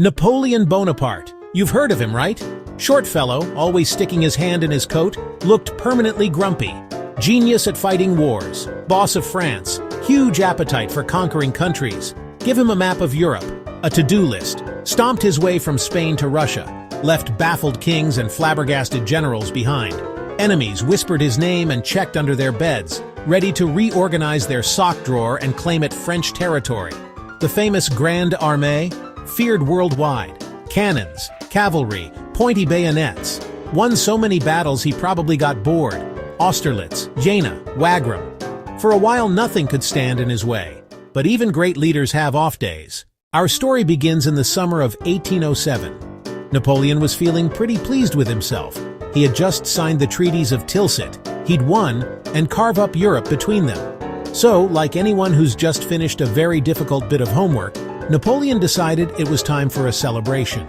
Napoleon Bonaparte. You've heard of him, right? Short fellow, always sticking his hand in his coat, looked permanently grumpy. Genius at fighting wars, boss of France, huge appetite for conquering countries. Give him a map of Europe, a to-do list. Stomped his way from Spain to Russia, left baffled kings and flabbergasted generals behind. Enemies whispered his name and checked under their beds, ready to reorganize their sock drawer and claim it French territory. The famous Grande Armée, feared worldwide. Cannons, cavalry, pointy bayonets. Won so many battles he probably got bored. Austerlitz, Jena, Wagram. For a while nothing could stand in his way. But even great leaders have off days. Our story begins in the summer of 1807. Napoleon was feeling pretty pleased with himself. He had just signed the treaties of Tilsit. He'd won, and carve up Europe between them. So, like anyone who's just finished a very difficult bit of homework, Napoleon decided it was time for a celebration.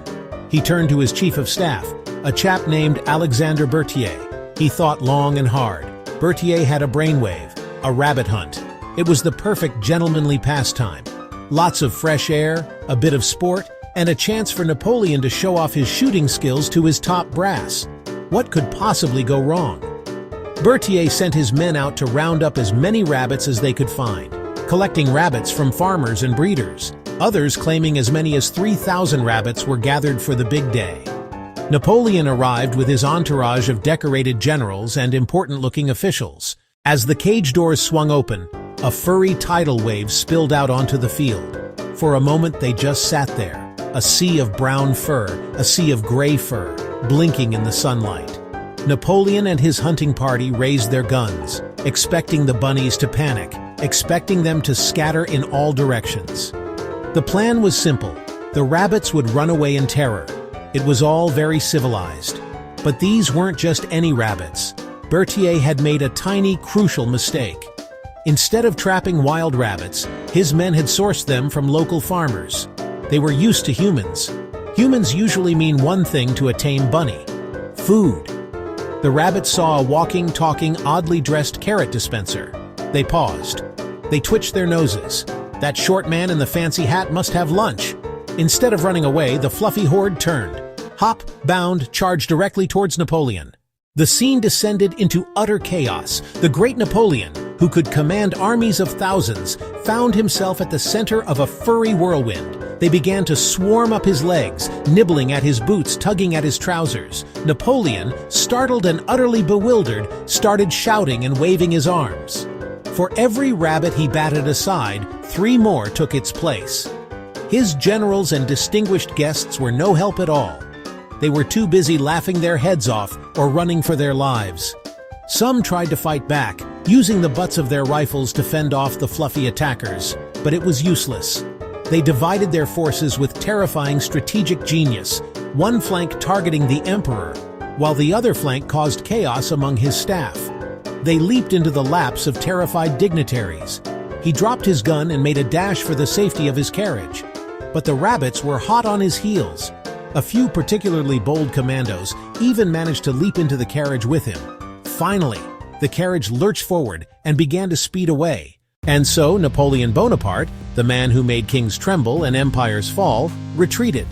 He turned to his chief of staff, a chap named Alexander Berthier. He thought long and hard. Berthier had a brainwave, a rabbit hunt. It was the perfect gentlemanly pastime. Lots of fresh air, a bit of sport, and a chance for Napoleon to show off his shooting skills to his top brass. What could possibly go wrong? Berthier sent his men out to round up as many rabbits as they could find, collecting rabbits from farmers and breeders. Others claiming as many as 3,000 rabbits were gathered for the big day. Napoleon arrived with his entourage of decorated generals and important-looking officials. As the cage doors swung open, a furry tidal wave spilled out onto the field. For a moment they just sat there, a sea of brown fur, a sea of gray fur, blinking in the sunlight. Napoleon and his hunting party raised their guns, expecting the bunnies to panic, expecting them to scatter in all directions. The plan was simple. The rabbits would run away in terror. It was all very civilized. But these weren't just any rabbits. Berthier had made a tiny, crucial mistake. Instead of trapping wild rabbits, his men had sourced them from local farmers. They were used to humans. Humans usually mean one thing to a tame bunny: food. The rabbits saw a walking, talking, oddly dressed carrot dispenser. They paused. They twitched their noses. That short man in the fancy hat must have lunch. Instead of running away, the fluffy horde turned. Hop, bound, charged directly towards Napoleon. The scene descended into utter chaos. The great Napoleon, who could command armies of thousands, found himself at the center of a furry whirlwind. They began to swarm up his legs, nibbling at his boots, tugging at his trousers. Napoleon, startled and utterly bewildered, started shouting and waving his arms. For every rabbit he batted aside, 3 more took its place. His generals and distinguished guests were no help at all. They were too busy laughing their heads off or running for their lives. Some tried to fight back, using the butts of their rifles to fend off the fluffy attackers, but it was useless. They divided their forces with terrifying strategic genius, one flank targeting the emperor, while the other flank caused chaos among his staff. They leaped into the laps of terrified dignitaries. He dropped his gun and made a dash for the safety of his carriage. But the rabbits were hot on his heels. A few particularly bold commandos even managed to leap into the carriage with him. Finally, the carriage lurched forward and began to speed away. And so Napoleon Bonaparte, the man who made kings tremble and empires fall, retreated.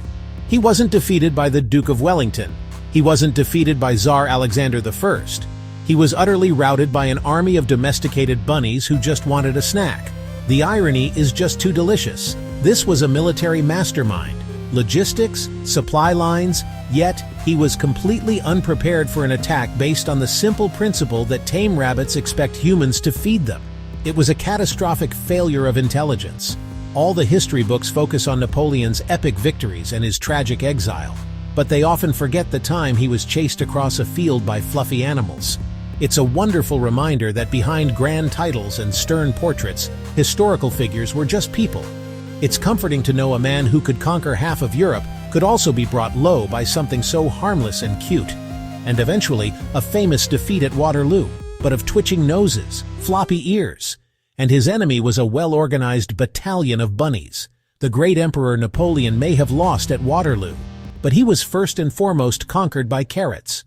He wasn't defeated by the Duke of Wellington. He wasn't defeated by Tsar Alexander I. He was utterly routed by an army of domesticated bunnies who just wanted a snack. The irony is just too delicious. This was a military mastermind. Logistics, supply lines, yet he was completely unprepared for an attack based on the simple principle that tame rabbits expect humans to feed them. It was a catastrophic failure of intelligence. All the history books focus on Napoleon's epic victories and his tragic exile, but they often forget the time he was chased across a field by fluffy animals. It's a wonderful reminder that behind grand titles and stern portraits, historical figures were just people. It's comforting to know a man who could conquer half of Europe could also be brought low by something so harmless and cute. And eventually, a famous defeat at Waterloo, but of twitching noses, floppy ears. And his enemy was a well-organized battalion of bunnies. The great Emperor Napoleon may have lost at Waterloo, but he was first and foremost conquered by carrots.